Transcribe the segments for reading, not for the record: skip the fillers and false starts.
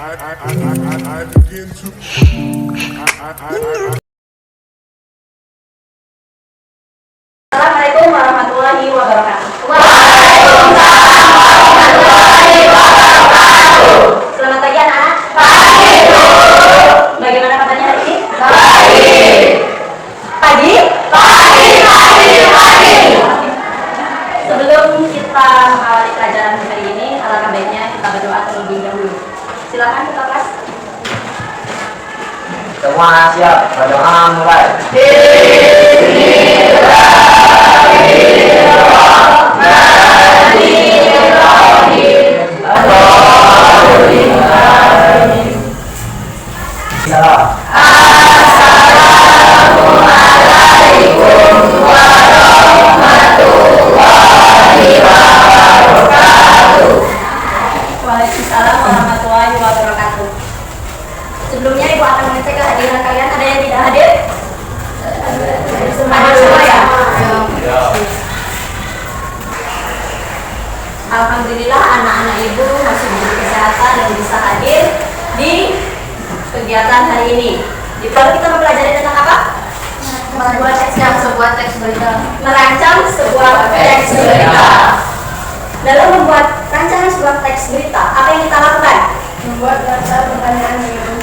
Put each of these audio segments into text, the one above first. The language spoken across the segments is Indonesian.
Assalamualaikum warahmatullahi wabarakatuh. Selamat pagi anak-anak. Bagaimana kabarnya hari ini? Pagi? Sebelum kita mengawali pelajaran hari ini, alangkah baiknya kita berdoa terlebih dahulu. Silakan kita kelas. Semua siap, berdoa mulai. Waalaikumsalam warahmatullahi wabarakatuh. Sebelumnya Ibu akan mengecek kehadiran kalian. Ada yang tidak hadir? Hadir semua ya? Alhamdulillah anak-anak Ibu masih diberi kesehatan dan bisa hadir di kegiatan hari ini. Lalu kita mempelajari tentang apa? Merancang sebuah teks berita. Merancang sebuah teks berita. Dalam membuat rancangan sebuah teks berita, apa yang kita lakukan? Membuat daftar pertanyaan dengan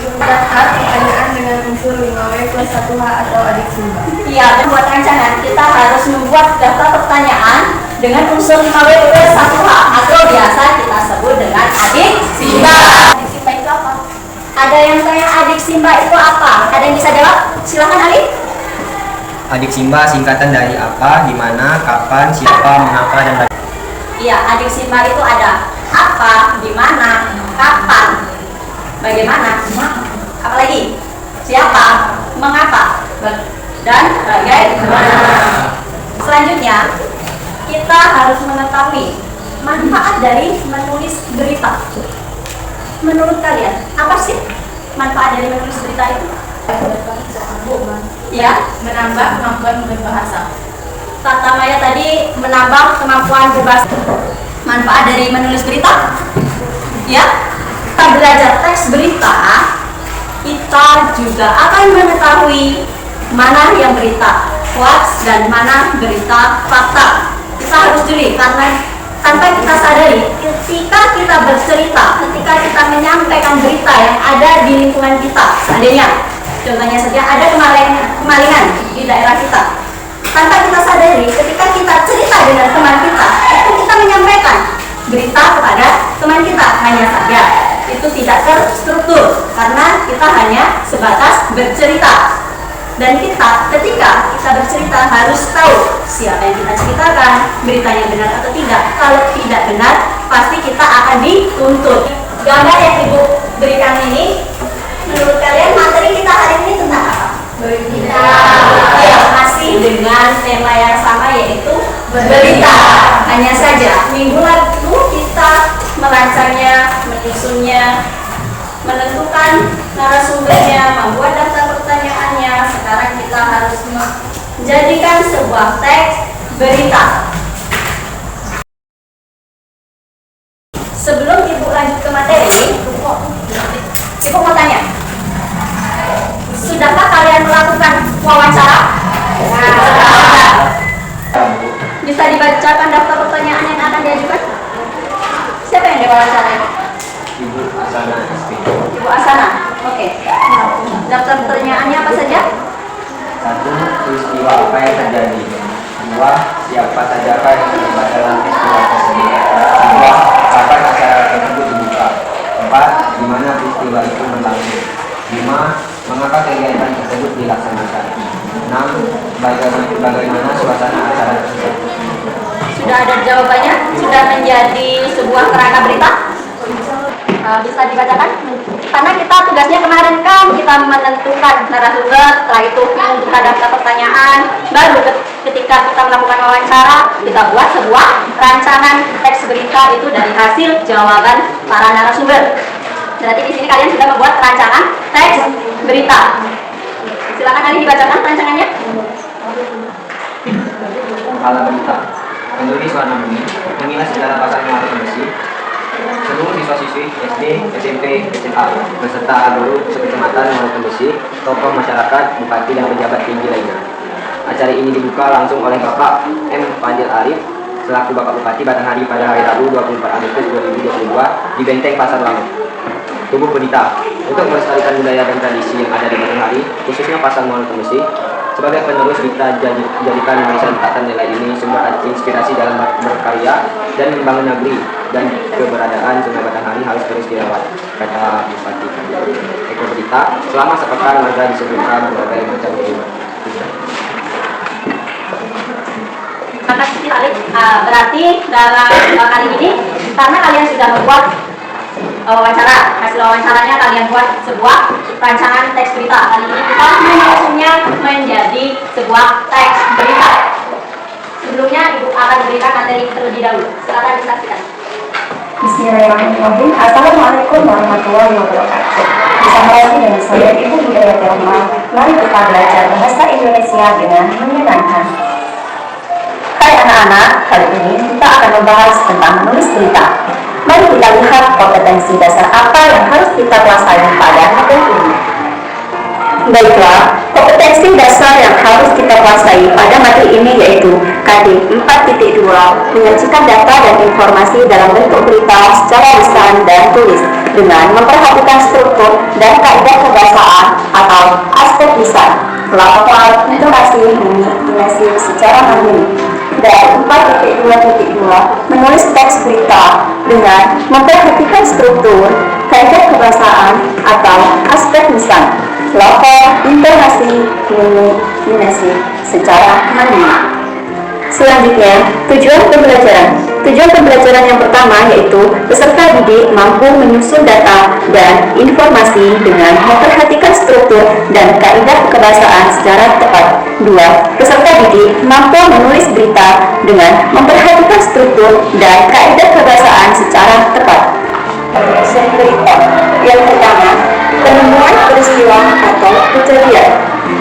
unsur unsur 5W plus 1H atau adik simba. Iya, membuat rancangan kita harus membuat daftar pertanyaan dengan unsur 5W plus 1H atau biasa kita sebut dengan adik simba. Adik simba itu apa? Ada yang tanya adik simba itu apa? Ada yang bisa jawab? Silakan Ali. Adik simba singkatan dari apa, di mana, kapan, siapa, mengapa, dan bagaimana. Iya, adik simba itu ada apa, di mana, kapan, bagaimana, apa lagi, siapa, mengapa, dan bagaimana. Selanjutnya, kita harus mengetahui manfaat dari menulis berita. Menurut kalian, apa sih manfaat dari menulis berita itu? Ya, Menambah kemampuan berbahasa. Kata Maya tadi menambah kemampuan berbahasa. Manfaat dari menulis berita? Ya, kita belajar teks berita, kita juga akan mengetahui mana yang berita hoax dan mana berita fakta. Kita harus jeli karena tanpa kita sadari, ketika kita bercerita, ketika kita menyampaikan berita yang ada di lingkungan kita, seandainya contohnya saja ada kemalingan di daerah kita, tanpa kita sadari, ketika kita cerita dengan teman kita, itu kita menyampaikan berita kepada teman kita, hanya saja itu tidak terstruktur karena kita hanya sebatas bercerita. Dan kita ketika kita bercerita harus tahu siapa yang kita ceritakan, beritanya benar atau tidak. Kalau tidak benar, pasti kita akan dituntut. Gambar yang Ibu berikan ini, menurut kalian materi kita hari ini tentang apa? Berita. Ya, masih dengan tema yang sama, yaitu berita. Hanya saja minggu lalu kita merancangnya, menyusunnya, menentukan narasumbernya, membuat daftar pertanyaannya. Sekarang kita harus menjadikan sebuah teks berita. Sebelum Ibu lanjut ke materi, Ibu mau tanya, sudahkah kalian melakukan wawancara? Bisa dibacakan daftar pertanyaan yang akan diajukan? Siapa yang diwawancara? Ibu Asana SP. Ibu Asana. Oke. Daftar pertanyaannya apa saja? 1. Peristiwa apa yang terjadi? 2. Siapa sajakah yang terlibat dalam peristiwa tersebut? 3. Kapan acara tersebut dibuka? 4. Di mana peristiwa itu berlangsung? 5. Mengapa kegiatan tersebut dilaksanakan? 6. Bagaimana suasana acara tersebut? Sudah ada jawabannya? Sudah menjadi sebuah kerangka berita? Bisa dibacakan? Karena kita tugasnya kemarin kan kita menentukan narasumber, setelah itu menentukan daftar pertanyaan, baru ketika kita melakukan wawancara, kita buat sebuah rancangan teks berita itu dari hasil jawaban para narasumber. Berarti di sini kalian sudah membuat rancangan teks berita. Silakan Ali dibacakan rancangannya. Kepala berita. Menulis warna benih, mengilas segala pasal yang harus bersih. Seluruh siswa siswa-siswi SD, SMP, SMA, beserta guru sekecamatan maupun besi, tokoh masyarakat, bupati dan pejabat tinggi lainnya. Acara ini dibuka langsung oleh Bapak M. Fadil Arif selaku Bapak Bupati Batanghari pada hari Rabu 24 Agustus 2022 di Benteng Pasar Lama. Tubuh Berita untuk melestarikan budaya dan tradisi yang ada di Batanghari, khususnya Pasar Muara Tembesi. Sebagai penerus kita jadikan Indonesia Ikatan Nilai ini sumber inspirasi dalam berkarya dan membangun negeri, dan keberadaan Sungai Batanghari harus terus dirawat, kata Bupati. Eko Berita, selama sepekan warga disuguhkan berbagai macam hiburan. Terima kasih Alif. Berarti dalam kali ini karena kalian sudah membuat wawancara, hasil wawancaranya kalian buat sebuah rancangan teks berita. Kali ini kita menyusunnya menjadi sebuah teks berita. Sebelumnya Ibu akan memberikan materi terlebih dahulu. Silakan disaksikan. Bismillahirrahmanirrahim. Assalamualaikum warahmatullahi wabarakatuh. Bersama dengan saya Ibu Hidayat Rahma. Mari kita belajar bahasa Indonesia dengan menyenangkan. Hai anak-anak, kali ini kita akan membahas tentang menulis berita. Mari kita lihat kompetensi dasar apa yang harus kita kuasai pada materi ini. Baiklah, kompetensi dasar yang harus kita kuasai pada materi ini yaitu KD 4.2, menyajikan data dan informasi dalam bentuk berita secara lisan dan tulis dengan memperhatikan struktur dan kaidah kebahasaan atau aspek lisan, pelafalan, intonasi, intonasi secara mandiri. Dan 4.2.2, menulis teks berita dengan memperhatikan struktur, kaidah kebahasaan atau aspek lisan, lafal, intonasi, intonasi secara mandiri. Selanjutnya, tujuan pembelajaran. Tujuan pembelajaran yang pertama yaitu peserta didik mampu menyusun data dan informasi dengan memperhatikan struktur dan kaidah kebahasaan secara tepat. 2. Peserta didik mampu menulis berita dengan memperhatikan struktur dan kaidah kebahasaan secara tepat. Penulisan berita. Yang pertama, penemuan peristiwa atau kejadian.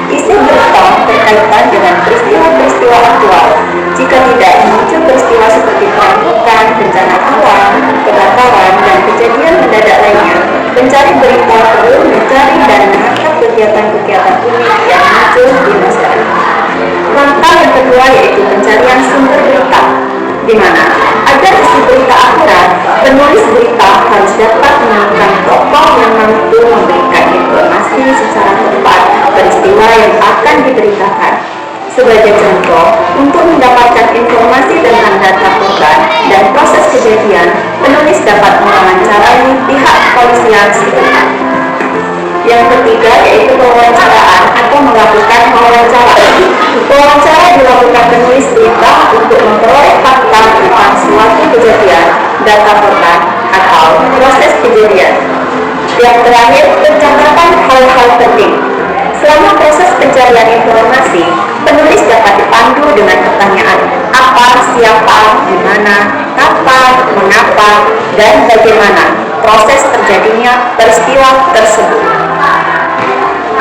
Isi berita berkaitan dengan peristiwa-peristiwa aktual. Jika tidak muncul peristiwa seperti perampokan, bencana alam, kebakaran, dan kejadian mendadak lainnya, pencari berita perlu mencari dan menangkap kegiatan-kegiatan unik yang muncul di masyarakat. Langkah yang kedua yaitu pencarian sumber berita, di mana agar isi berita akurat, penulis berita harus dapat menemukan tokoh yang mampu memberikan informasi secara tepat peristiwa yang akan diberitakan. Sebagai contoh, untuk mendapatkan informasi tentang data korban dan proses kejadian, penulis dapat mewawancarai pihak kepolisian setempat. Yang ketiga yaitu pewawancaraan atau melakukan wawancara. Wawancara dilakukan penulis berita untuk memperoleh fakta tentang suatu kejadian, data korban, atau proses kejadian. Yang terakhir, pencatatan hal-hal penting. Selama proses pencarian informasi, penulis dapat dipandu dengan pertanyaan apa, siapa, di mana, kapan, mengapa, dan bagaimana proses terjadinya peristiwa tersebut.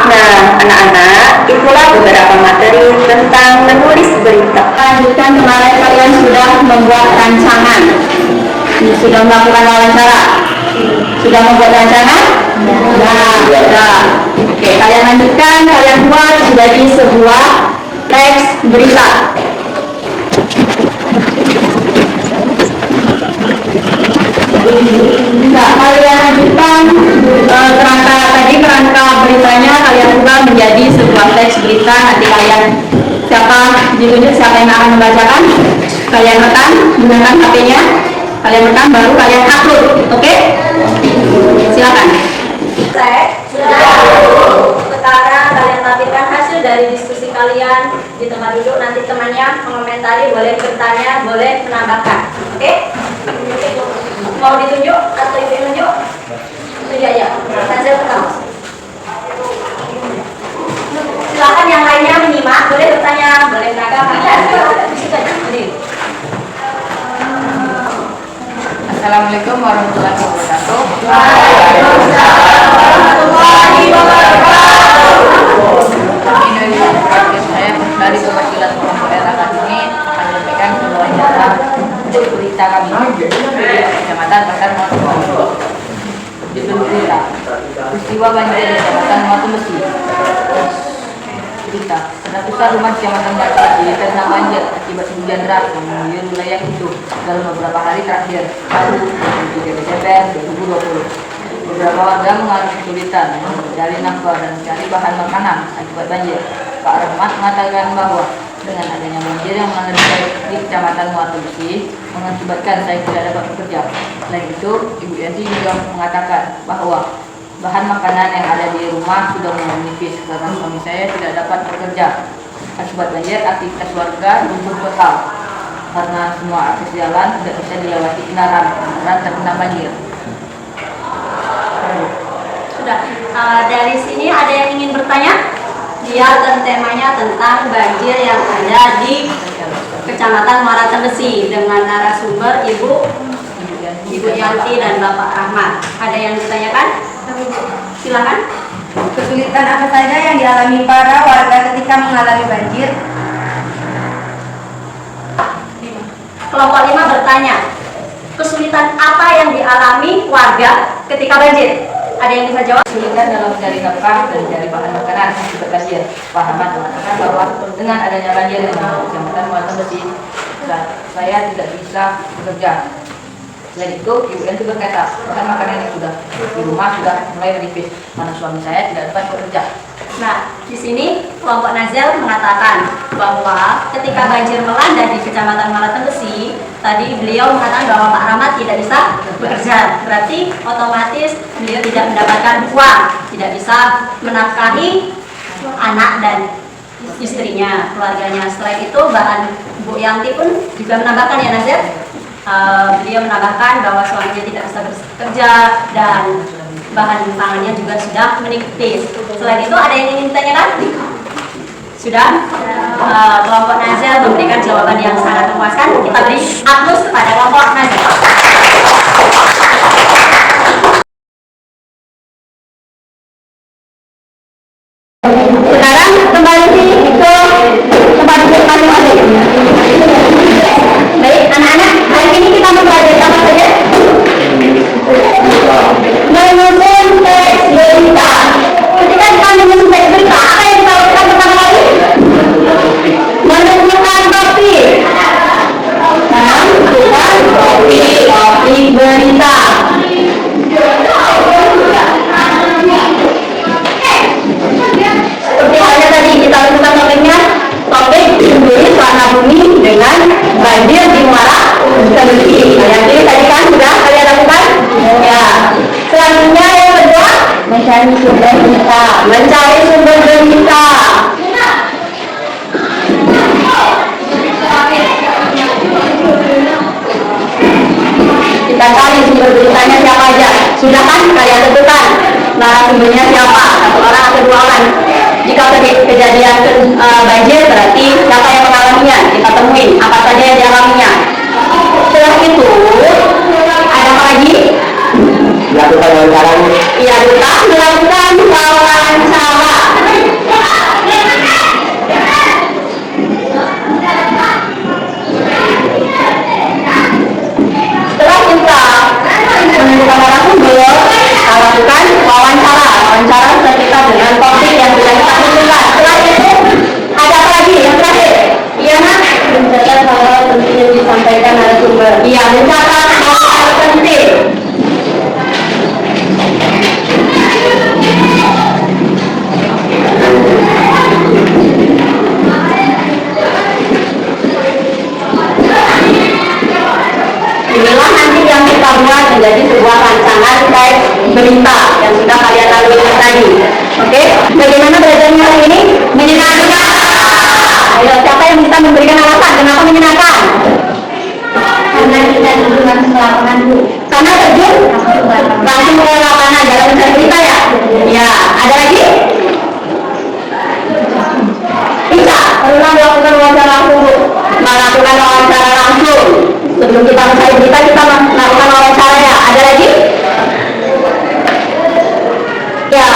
Nah, anak-anak, itulah beberapa materi tentang menulis berita. Lanjutkan, kemarin kalian sudah membuat rancangan, sudah melakukan wawancara, sudah membuat rancangan? Nah, sudah. Oke, kalian lanjutkan, kalian buat menjadi sebuah teks berita. Nah, kalian lanjutkan kerangka beritanya kalian ubah menjadi sebuah teks berita. Nanti kalian ditunjuk siapa yang akan membacakan, kalian rekam gunakan HP-nya, kalian rekam baru kalian upload. Oke? Silakan. Sekarang kalian tampilkan hasil dari diskusi kalian di tempat duduk. Nanti temannya mengomentari, boleh bertanya, boleh menambahkan. Oke? Mau ditunjuk atau ibu tunjuk? Tunjuk aja. Hasil pertama. Silakan yang lainnya menyimak, boleh bertanya, boleh menambahkan. Assalamualaikum warahmatullahi wabarakatuh. Waalaikumsalam warahmatullahi wabarakatuh. Indonesia Podcast saya dari perwakilan kelompok daerah ini akan menyampaikan wawancara untuk berita kami di Kecamatan Pasar Muara. Peristiwa banjir di Kecamatan Muara Besi. Berita, ratusan rumah di Kecamatan Muara Besi terkena banjir akibat hujan deras yang mengguyur wilayah itu dalam beberapa hari terakhir, Rabu 23 Desember 2020. Beberapa warga mengalami kesulitan mencari nafkah dan mencari bahan makanan akibat banjir. Pak Rahmat mengatakan bahwa dengan adanya banjir yang melanda di Kecamatan Muara Besi mengakibatkan saya tidak dapat bekerja. Selain itu, Ibu Yanti juga mengatakan bahwa bahan makanan yang ada di rumah sudah mulai menipis karena suami saya tidak dapat bekerja. Akibat banjir, aktivitas warga lumpuh total karena semua akses jalan tidak bisa dilewati kendaraan terkena banjir. Sudah. Dari sini ada yang ingin bertanya? Dia dan temanya tentang banjir yang ada di Kecamatan Muara Besi dengan narasumber Ibu Yanti dan Bapak Rahmat. Ada yang ditanyakan? Silakan. Kesulitan apa saja yang dialami para warga ketika mengalami banjir? Kelompok 5 bertanya, kesulitan apa yang dialami warga ketika banjir? Ada yang bisa jawab? Kesulitan dalam mencari nafkah dan mencari bahan makanan akibat banjir. Pak Rahmat mengatakan bahwa dengan adanya banjir yang melanda Kecamatan Muara Besi, saya tidak bisa bekerja. Selain itu, Ibu Yanti berkata, bahan makanan yang sudah di rumah sudah mulai menipis karena suami saya tidak dapat bekerja. Nah, di sini kelompok Nazel mengatakan bahwa ketika banjir melanda di Kecamatan Muara Besi, tadi beliau mengatakan bahwa Pak Rahmat tidak bisa bekerja. Berarti otomatis beliau tidak mendapatkan uang, tidak bisa menafkahi anak dan istrinya, keluarganya. Selain itu, bahkan Bu Yanti pun juga menambahkan ya Nazel, beliau menambahkan bahwa suaminya tidak bisa bekerja dan bahan pangannya juga sudah menipis. Selain itu ada yang ingin ditanyakan? Sudah? Kelompok Nazel memberikan jawaban yang sangat memuaskan. Kita beri aplaus kepada kelompok Nazel. Sekarang kembali ke tempat duduk masing-masing. Baik, anak-anak, hari ini kita mempelajari apa saja? Menyusun teks berita. Ketika kita menyusun teks berita, apa yang kita lakukan pertama kali? Menentukan topik. Menentukan topik berita. Seperti halnya tadi kita lakukan topiknya, topik tulis warna bumi dengan banjir di Muara Besi. Yang ini tadi kan sudah kalian lakukan? Ya. Selanjutnya yang kedua, mencari sumber berita. Mencari sumber berita. Kita cari sumber beritanya siapa aja. Sudah kan kalian tentukan narasumbernya siapa, satu orang atau dua orang. Jika kejadian banjir berarti siapa yang mengalaminya, kita temuin apa saja yang dialaminya. Setelah itu ada apa lagi? Lakukan wawancara. Iya, kita melakukan wawancara. Setelah kita menentukan narasumber, kita lakukan wawancara. Wawancara kita dengan topik yang sudah kita tentukan. Setelah itu ada apa lagi yang terakhir? Iya nak, mencatat hal-hal penting yang disampaikan narasumber. Iya, mencatat hal-hal penting. Inilah nanti yang kita buat menjadi sebuah rancangan teks berita yang sudah kalian lalui tadi. Oke, bagaimana belajarnya hari ini? Menyenangkan. Ayo, siapa yang bisa memberikan alasan kenapa menyenangkan? Karena kita terjun langsung ke lapangan dulu. Karena terjun langsung ke lapangan dalam mencari berita ya? Ya, ada lagi? Bisa, pernah melakukan wawancara langsung, melakukan wawancara langsung. Sebelum kita mencari berita, kita melakukan wawancara ya. Ada lagi? Ya,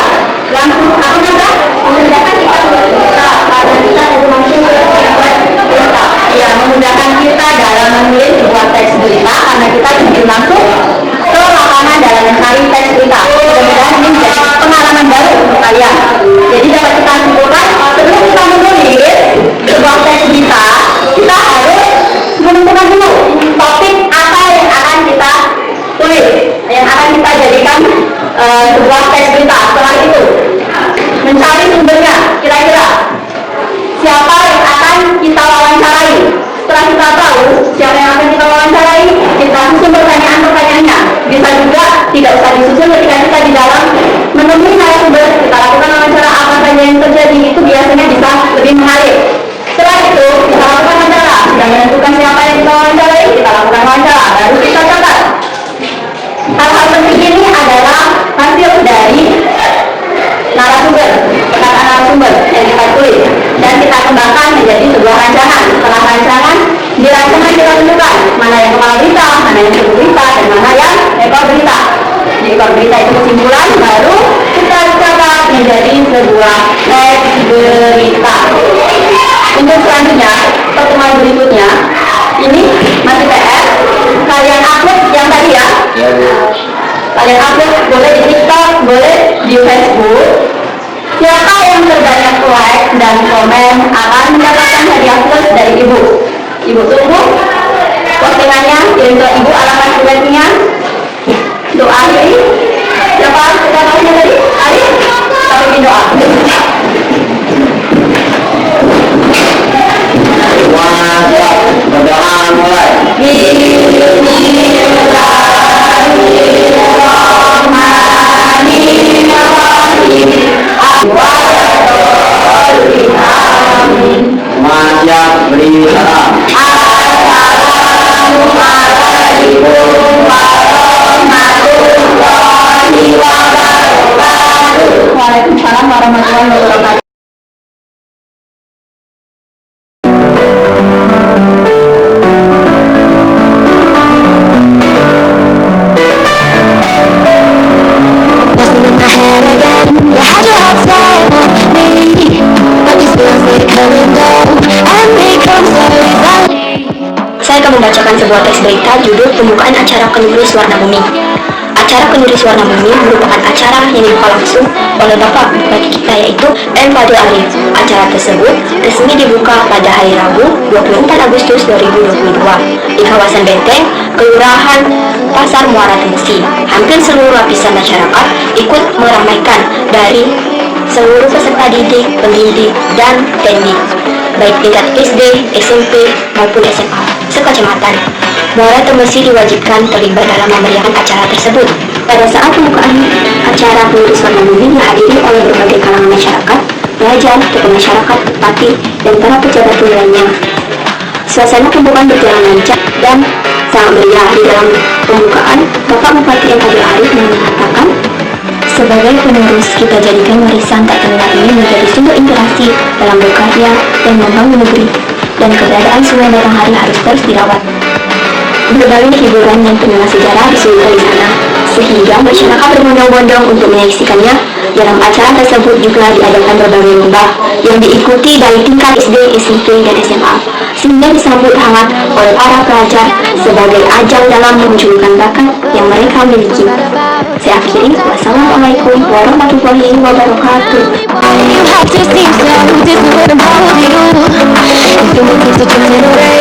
langsung apa namanya? Memudahkan kita berita karena kita harus langsung berita. Ya, memudahkan kita dalam menulis sebuah teks berita karena kita terjun langsung ke lapangan dalam mencari teks berita. Mudah-mudahan sebuah teks berita. Setelah itu mencari sumbernya. Kira-kira siapa yang akan kita wawancarai? Setelah kita tahu siapa yang akan kita wawancarai, kita susun pertanyaan-pertanyaannya. Bisa juga tidak usah disusun ketika kita di dalam menemui narasumber, kita lakukan wawancara apa saja yang terjadi, itu biasanya bisa lebih mengalir. Setelah itu kita lakukan wawancara. Sudah menentukan siapa yang kita wawancarai, kita lakukan wawancara, baru kita catat. Hal-hal penting ini adalah hasil dari narasumber, perkataan narasumber yang kita tulis dan kita kembangkan menjadi sebuah rancangan. Setelah rancangan, di rancangan kita tentukan mana yang kepala berita, mana yang sumber berita, dan mana yang ekor berita. Di ekor berita itu kesimpulan, baru kita catat menjadi sebuah teks berita. Untuk selanjutnya, pertemuan berikutnya, ini masih PR. Kalian upload yang tadi ya. Ya, Bu. Kalian upload boleh di TikTok, boleh di Facebook. Siapa yang terbanyak like dan komen akan mendapatkan hadiah plus dari Ibu. Ibu tunggu postingannya, kirim ke Ibu alamat pribadinya. Doa ini siapa namanya tadi? Ali? Kami bikin doa. Berdoa mulai. Siap beri salam. Waalaikumsalam warahmatullahi wabarakatuh. Saya akan membacakan sebuah teks berita judul pembukaan acara Penulis Warna Bumi. Acara Penulis Warna Bumi merupakan acara yang dibuka langsung oleh Bapak Bupati kita, yaitu M. Fadil Arif. Acara tersebut resmi dibuka pada hari Rabu 24 Agustus 2022 di kawasan Benteng, Kelurahan Pasar Muara Tembesi. Hampir seluruh lapisan masyarakat ikut meramaikan, dari seluruh peserta didik, pendidik, dan teknik, baik tingkat SD, SMP, maupun SMA, sekecamatan. Muara Tembesi diwajibkan terlibat dalam memeriahkan acara tersebut. Pada saat pembukaan acara Penulis Warna Bumi dihadiri oleh berbagai kalangan masyarakat, pelajar, tokoh masyarakat, bupati, dan para pejabat lainnya. Suasana pembukaan berjalan lancar dan sangat meriah. Di dalam pembukaan, Bapak Bupati M. Fadil Arif mengatakan, sebagai penerus, kita jadikan warisan tak terlepas ini menjadi sumber inspirasi dalam berkarya dan membangun negeri, dan keberadaan Sungai Batanghari harus terus dirawat. Berbagai hiburan dan penyelam sejarah disuguhkan di sana, sehingga masyarakat berbondong-bondong untuk menyaksikannya. Dalam acara tersebut juga diadakan berbagai lomba yang diikuti dari tingkat SD, SMP, dan SMA, sehingga disambut hangat oleh para pelajar sebagai ajang dalam memunculkan bakat yang mereka miliki. Saya akhiri, wassalamualaikum warahmatullahi wabarakatuh. You have to see so different about you. If you want to